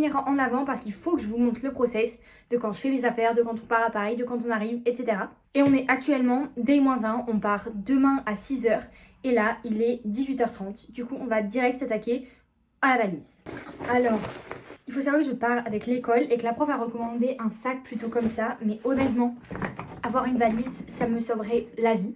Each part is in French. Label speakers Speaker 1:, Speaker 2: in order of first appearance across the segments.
Speaker 1: caméra en avant parce qu'il faut que je vous montre le process de quand je fais mes affaires, de quand on part à Paris, de quand on arrive, etc. Et on est actuellement day-1, on part demain à 6h et là il est 18h30. Du coup on va direct s'attaquer à la valise. Alors, il faut savoir que je pars avec l'école et que la prof a recommandé un sac plutôt comme ça, mais honnêtement, avoir une valise, ça me sauverait la vie.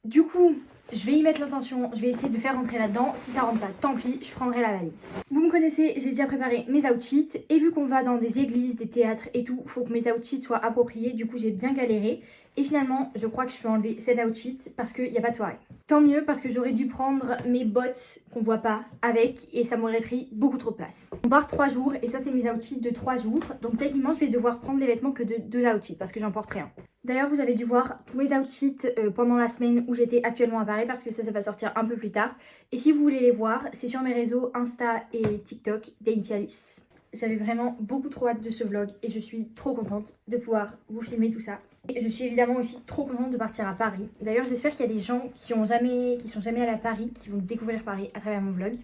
Speaker 1: Du coup, je vais y mettre l'intention, je vais essayer de faire rentrer là-dedans. Si ça rentre pas, tant pis, je prendrai la valise. Vous me connaissez, j'ai déjà préparé mes outfits. Et vu qu'on va dans des églises, des théâtres et tout, faut que mes outfits soient appropriés. Du coup, j'ai bien galéré. Et finalement, je crois que je peux enlever cet outfit parce qu'il n'y a pas de soirée. Tant mieux parce que j'aurais dû prendre mes bottes qu'on voit pas avec et ça m'aurait pris beaucoup trop de place. On part 3 jours et ça c'est mes outfits de 3 jours. Donc techniquement, je vais devoir prendre les vêtements que de 2 outfits parce que j'en porte rien. D'ailleurs, vous avez dû voir tous mes outfits pendant la semaine où j'étais actuellement à Paris parce que ça va sortir un peu plus tard. Et si vous voulez les voir, c'est sur mes réseaux Insta et TikTok, Dainty Alice. J'avais vraiment beaucoup trop hâte de ce vlog et je suis trop contente de pouvoir vous filmer tout ça. Et je suis évidemment aussi trop contente de partir à Paris. D'ailleurs, j'espère qu'il y a des gens qui sont jamais allés à Paris, qui vont découvrir Paris à travers mon vlog.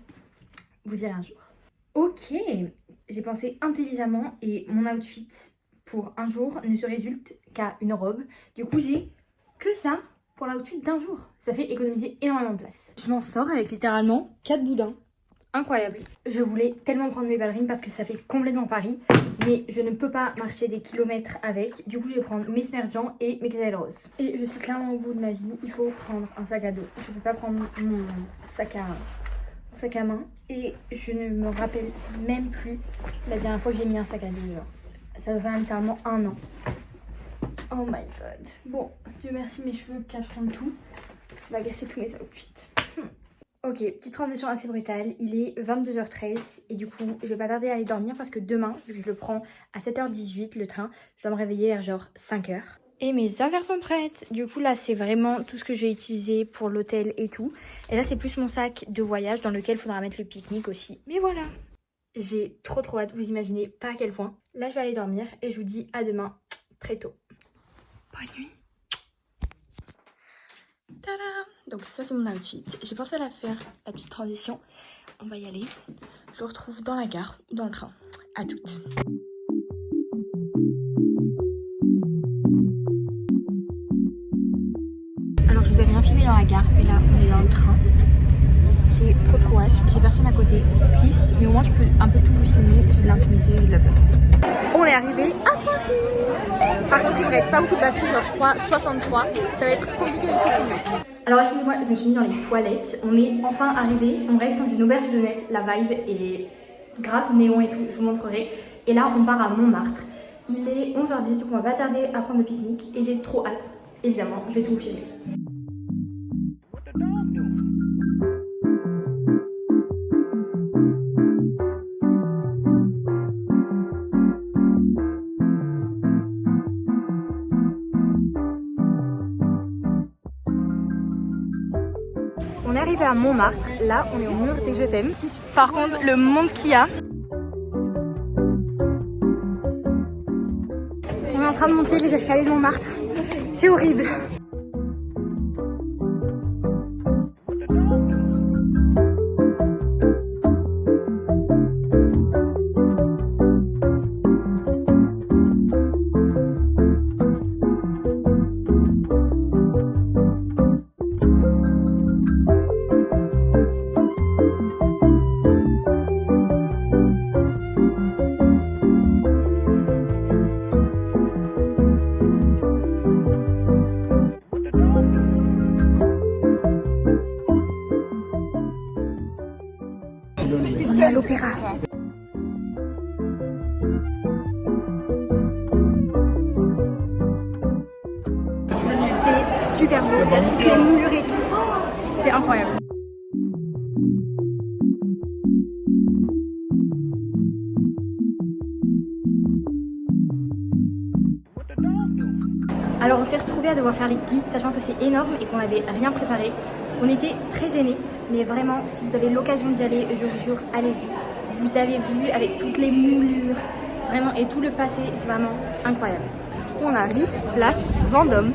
Speaker 1: Vous irez un jour. Ok, j'ai pensé intelligemment et mon outfit pour un jour ne se résulte qu'à une robe. Du coup, j'ai que ça pour l'outfit d'un jour. Ça fait économiser énormément de place. Je m'en sors avec littéralement 4 boudins. Incroyable. Je voulais tellement prendre mes ballerines parce que ça fait complètement Paris. Mais je ne peux pas marcher des kilomètres avec. Du coup, je vais prendre mes smergeants et mes gazelles roses. Et je suis clairement au bout de ma vie. Il faut prendre un sac à dos. Je ne peux pas prendre mon sac à main. Et je ne me rappelle même plus la dernière fois que j'ai mis un sac à dos. Genre. Ça doit faire littéralement 1 an. Oh my god. Bon, Dieu merci, mes cheveux cacheront tout. Ça va gâcher tous mes outfits. Ok, petite transition assez brutale. Il est 22h13 et du coup, je vais pas tarder à aller dormir parce que demain, vu que je le prends à 7h18 le train, je dois me réveiller à genre 5h. Et mes affaires sont prêtes. Du coup, là, c'est vraiment tout ce que je vais utiliser pour l'hôtel et tout. Et là, c'est plus mon sac de voyage dans lequel il faudra mettre le pique-nique aussi. Mais voilà. J'ai trop hâte, vous imaginez pas à quel point. Là, je vais aller dormir et je vous dis à demain très tôt. Bonne nuit. Tada! Donc ça c'est mon outfit. J'ai pensé à la faire, la petite transition. On va y aller. Je vous retrouve dans la gare ou dans le train. À toutes. Alors je vous ai rien filmé dans la gare, mais là on est dans le train. J'ai trop hâte. J'ai personne à côté. Triste, mais au moins je peux un peu tout vous filmer. J'ai de l'intimité, j'ai de la place. On est arrivé à Paris. Par contre il me reste pas beaucoup de batterie, genre je crois 63. Ça va être compliqué de tout filmer. Alors excusez-moi, je me suis mis dans les toilettes. On est enfin arrivé. On reste dans une auberge de jeunesse. La vibe est grave néon et tout, je vous montrerai. Et là on part à Montmartre. Il est 11h10, donc on va pas tarder à prendre le pique-nique. Et j'ai trop hâte. Évidemment, je vais tout vous filmer. On est arrivé à Montmartre, là on est au mur des Je t'aime. Par contre le monde qu'il y a. On est en train de monter les escaliers de Montmartre. C'est horrible. On est à l'opéra. C'est super beau, il y a toutes les moulures et tout. C'est incroyable. Alors on s'est retrouvés à devoir faire les guides, sachant que c'est énorme et qu'on n'avait rien préparé. On était très gênés, mais vraiment, si vous avez l'occasion d'y aller, je vous jure, allez-y. Vous avez vu avec toutes les moulures, vraiment, et tout le passé, c'est vraiment incroyable. On arrive, place Vendôme.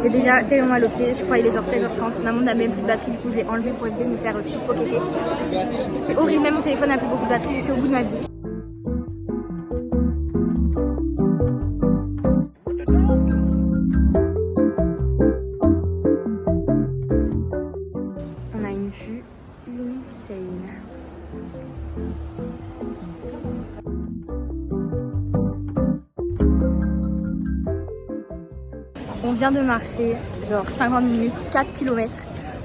Speaker 1: J'ai déjà tellement mal aux pieds, je crois qu'il est genre 16h30. Maman n'a même plus de batterie, du coup je l'ai enlevé pour éviter de me faire tout pocketer. C'est horrible, même mon téléphone n'a plus beaucoup de batterie, je suis au bout de ma vie. On a une vue insane. On vient de marcher genre 50 minutes, 4 km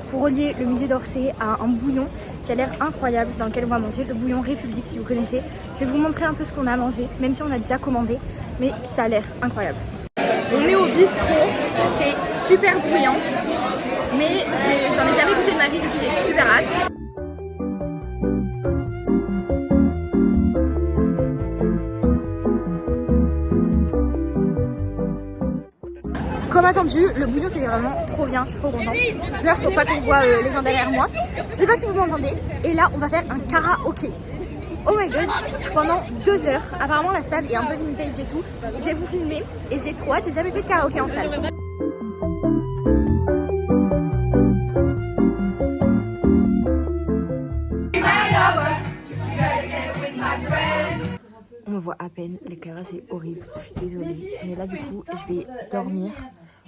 Speaker 1: pour relier le musée d'Orsay à un bouillon qui a l'air incroyable dans lequel on va manger, le bouillon République si vous connaissez. Je vais vous montrer un peu ce qu'on a mangé, même si on a déjà commandé, mais ça a l'air incroyable. On est au bistrot, c'est super bruyant, mais j'en ai jamais goûté de ma vie, du coup j'ai super hâte. Comme attendu, le bouillon c'était vraiment trop bien, je suis trop contente. Je meurs pour pas qu'on voit les gens derrière moi. Je sais pas si vous m'entendez. Et là on va faire un karaoké. Oh my god, pendant 2 heures. Apparemment la salle est un peu vintage et tout. Je vais vous filmer et j'ai trop hâte, j'ai jamais fait de karaoké en salle. On me voit à peine, l'éclairage est horrible, je suis désolée. Mais là du coup je vais dormir.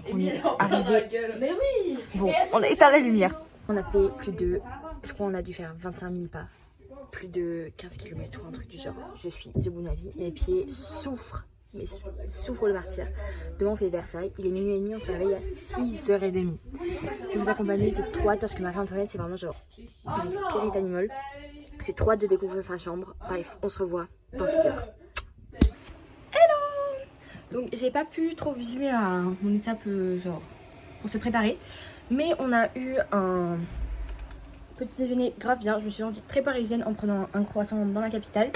Speaker 1: On est arrivé. Bon, on a éteint la lumière. On a fait plus de, je crois on a dû faire 25 000 pas. Plus de 15 km ou un truc du genre. Je suis au bout de ma vie. Mes pieds souffrent. Mais souffrent le martyr. Demain on fait Versailles. Il est minuit et demi, on se réveille à 6h30. Je vais vous accompagner, j'ai trop hâte parce que Marie-Antoinette c'est vraiment genre une spirit animal. J'ai trop hâte de découvrir sa chambre. Bref, on se revoit dans 6 heures. Donc j'ai pas pu trop filmer mon étape genre pour se préparer. Mais on a eu un petit déjeuner grave bien. Je me suis sentie très parisienne en prenant un croissant dans la capitale.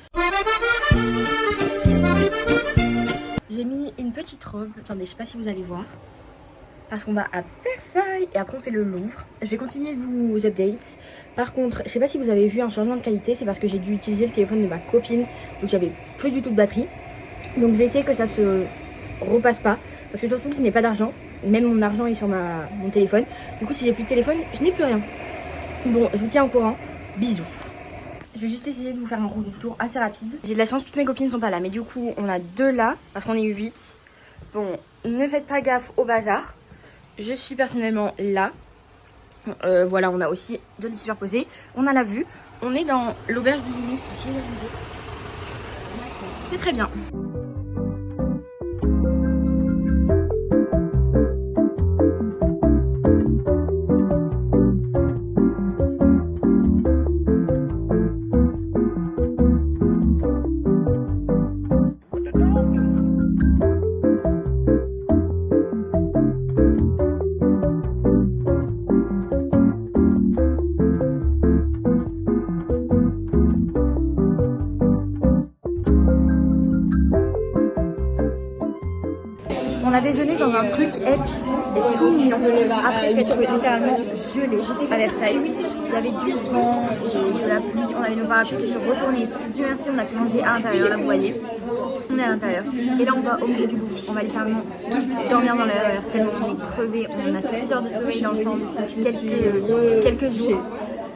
Speaker 1: J'ai mis une petite robe. Attendez, je sais pas si vous allez voir. Parce qu'on va à Versailles et après on fait le Louvre. Je vais continuer de vous update. Par contre, je sais pas si vous avez vu un changement de qualité. C'est parce que j'ai dû utiliser le téléphone de ma copine. Donc j'avais plus du tout de batterie. Donc je vais essayer que ça se repasse pas. Parce que surtout que je n'ai pas d'argent. Même mon argent est sur mon téléphone. Du coup si j'ai plus de téléphone, je n'ai plus rien. Bon, je vous tiens au courant. Bisous. Je vais juste essayer de vous faire un retour assez rapide. J'ai de la chance, toutes mes copines ne sont pas là. Mais du coup, on a 2 là. Parce qu'on est 8. Bon, ne faites pas gaffe au bazar. Je suis personnellement là. Voilà, on a aussi de les superposer. On a la vue. On est dans l'auberge du Génie. C'est très bien. On a déjeuné dans un truc et tout mignon. Après c'est littéralement gelé à Versailles. Il y avait du vent et de la pluie. On avait nos parapluies qui sont retournés. Dieu merci, on a pu manger à l'intérieur. Là vous voyez, on est à l'intérieur. Et là on va au musée du Louvre. On va littéralement dormir dans l'air. C'est tellement on est crevé. On a 6 heures de sommeil ensemble. Quelques jours.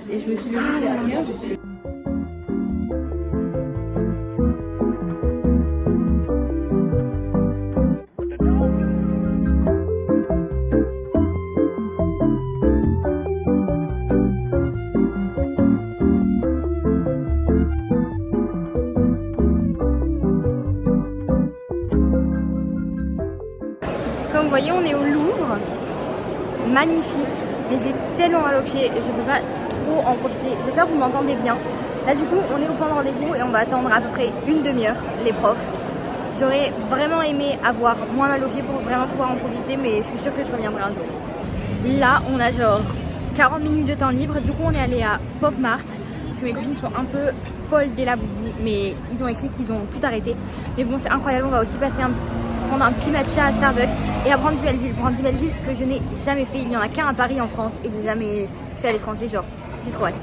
Speaker 1: Et je me suis levée à rien. Comme vous voyez, on est au Louvre, magnifique, mais j'ai tellement mal aux pieds, je ne peux pas trop en profiter. J'espère que vous m'entendez bien. Là du coup, on est au point de rendez-vous et on va attendre à peu près une demi-heure, les profs. J'aurais vraiment aimé avoir moins mal aux pieds pour vraiment pouvoir en profiter, mais je suis sûre que je reviendrai un jour. Là, on a genre 40 minutes de temps libre, du coup on est allé à Pop Mart, parce que mes copines sont un peu folles dès la boubou, mais ils ont écrit qu'ils ont tout arrêté. Mais bon, c'est incroyable, on va aussi passer prendre un petit matcha à Starbucks et à Brandy-Belleville. Brandy-Belleville que je n'ai jamais fait, il n'y en a qu'un à Paris en France et je n'ai jamais fait à l'étranger, genre j'ai trop hâte.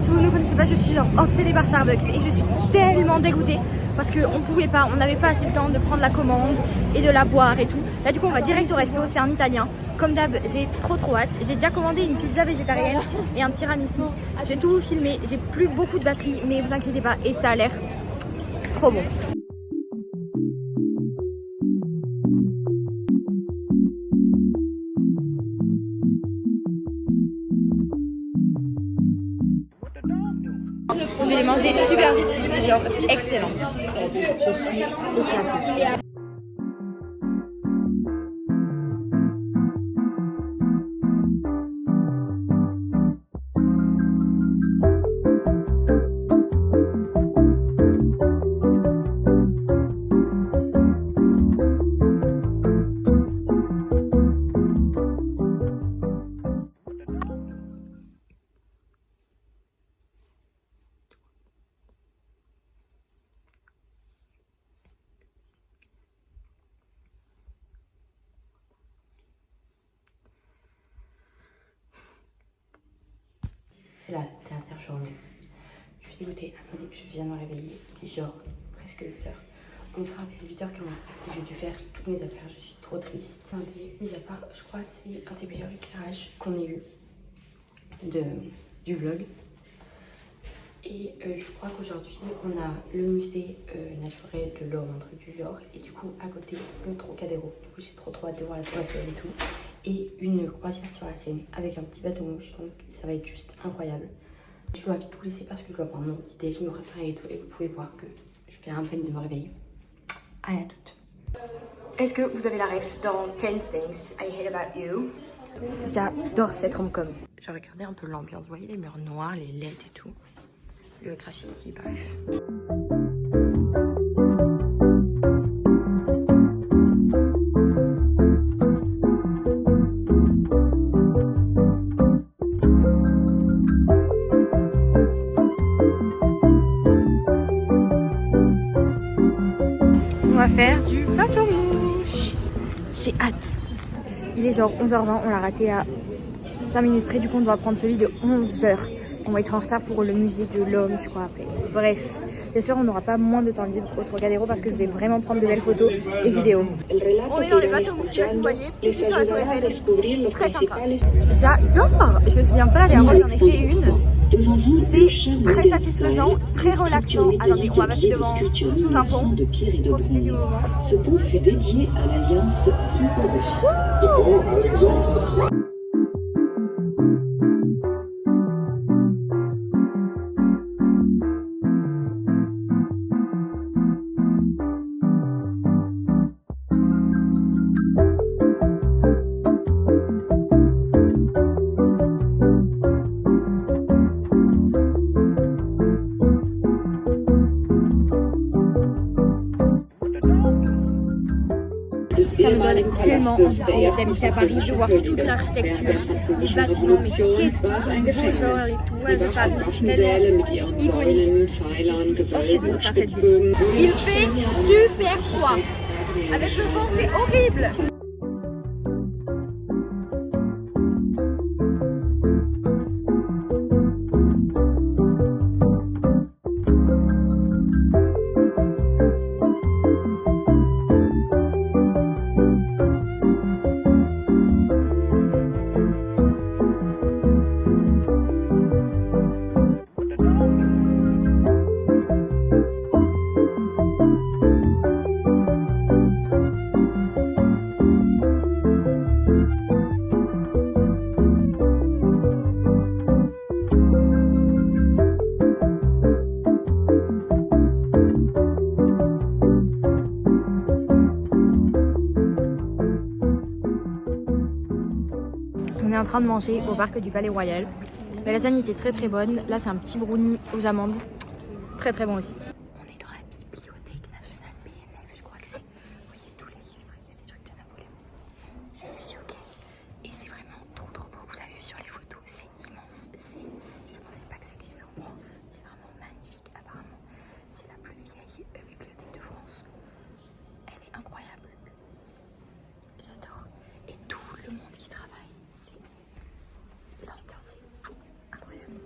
Speaker 1: Si vous ne connaissez pas, je suis genre obsédée par Starbucks et je suis tellement dégoûtée parce qu'on pouvait pas, on n'avait pas assez de temps de prendre la commande et de la boire et tout. Là du coup on va direct au resto, c'est un italien. Comme d'hab, j'ai trop hâte. J'ai déjà commandé une pizza végétarienne et un tiramisu. Je vais tout vous filmer, j'ai plus beaucoup de batterie mais vous inquiétez pas et ça a l'air trop bon. Je l'ai mangé super vite, c'est genre excellent. Je suis éclatée.
Speaker 2: C'est la dernière journée. Je suis dégoûtée. Attendez, je viens de me réveiller. Il est genre presque 8h. On travaille à 8h45. J'ai dû faire toutes mes affaires. Je suis trop triste. Attendez, mis à part, je crois que c'est un des meilleurs éclairages qu'on ait eu du vlog. Et je crois qu'aujourd'hui, on a le musée naturel de l'homme, un truc du genre. Et du coup, à côté, le Trocadéro. Du coup, j'ai trop hâte de voir la Tour Eiffel et tout. Et une croisière sur la Seine avec un petit bateau mouche. Donc, ça va être juste incroyable. Je dois vite vous laisser parce que je dois prendre mon petit déj, me préparer et tout. Et vous pouvez voir que je fais un peine de me réveiller. Allez, à toutes.
Speaker 1: Est-ce que vous avez la ref dans 10 Things I Hate About You? J'adore cette rom-com.
Speaker 2: Je regardais un peu l'ambiance. Vous voyez les murs noirs, les LED et tout. Le graffiti, bref.
Speaker 1: On va faire du bateau mouche. J'ai hâte. Il est genre 11h20, on l'a raté à 5 minutes près. Du coup, on doit prendre celui de 11h. On va être en retard pour le musée de l'homme, je crois, après. Bref, j'espère qu'on n'aura pas moins de temps libre au Trocadéro parce que je vais vraiment prendre de belles photos et vidéos. On est dans les bateaux mouches, je sais pas si vous voyez, puis sur la Tour Eiffel. Très sympa. J'adore. Je me souviens pas la dernière fois, j'en ai fait une. C'est très satisfaisant, très relaxant. Attendez, on va passer devant sous un pont. Profitez du moment.
Speaker 3: Ce pont fut dédié à l'Alliance franco-russe.
Speaker 1: Ça me donne tellement envie d'habiter à Paris, de voir toute l'architecture, les bâtiments, mais qu'est-ce qu'ils sont beaux, genre les toits de Paris, c'est tellement iconique. Oh, j'ai beau faire cette ville. Il fait super froid. Avec le vent, c'est horrible. On est en train de manger au parc du Palais Royal. La lasagne était très bonne. Là, c'est un petit brownie aux amandes. Très bon aussi.
Speaker 2: On est dans la bibliothèque nationale BNF, je crois que c'est. Vous voyez tous les livres, il y a des trucs de Napoléon. Je suis choquée. Et c'est vraiment trop beau. Vous avez vu sur les photos, c'est immense. Je pensais pas que ça existait en France. C'est vraiment magnifique. Apparemment, c'est la plus vieille bibliothèque de France. Elle est incroyable. J'adore. Et tout le monde qui travaille, c'est l'ambiance est incroyable.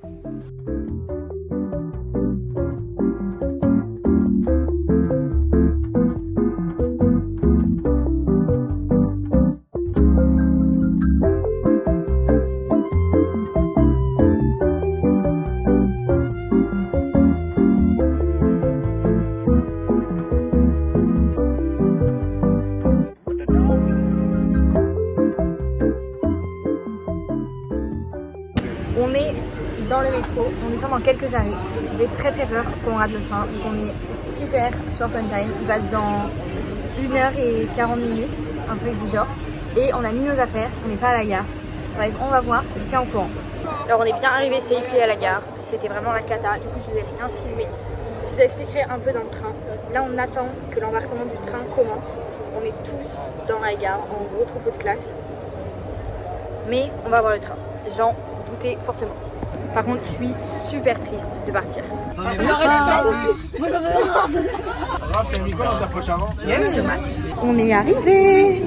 Speaker 1: On est dans le métro, on descend dans quelques arrêts. J'ai très peur qu'on rate le train, donc on est super short on time. Il passe dans 1h40, un truc du genre. Et on a mis nos affaires, on n'est pas à la gare. Bref, on va voir, je tiens au courant. Alors on est bien arrivé safely à la gare, c'était vraiment la cata, du coup je vous ai rien filmé. Je vous expliquerai un peu dans le train. Là on attend que l'embarquement du train commence. On est tous dans la gare, en gros troupeau de classe. Mais on va voir le train. J'en doutais fortement. Par contre, je suis super triste de partir.
Speaker 4: Moi j'en veux un.
Speaker 1: On est arrivé.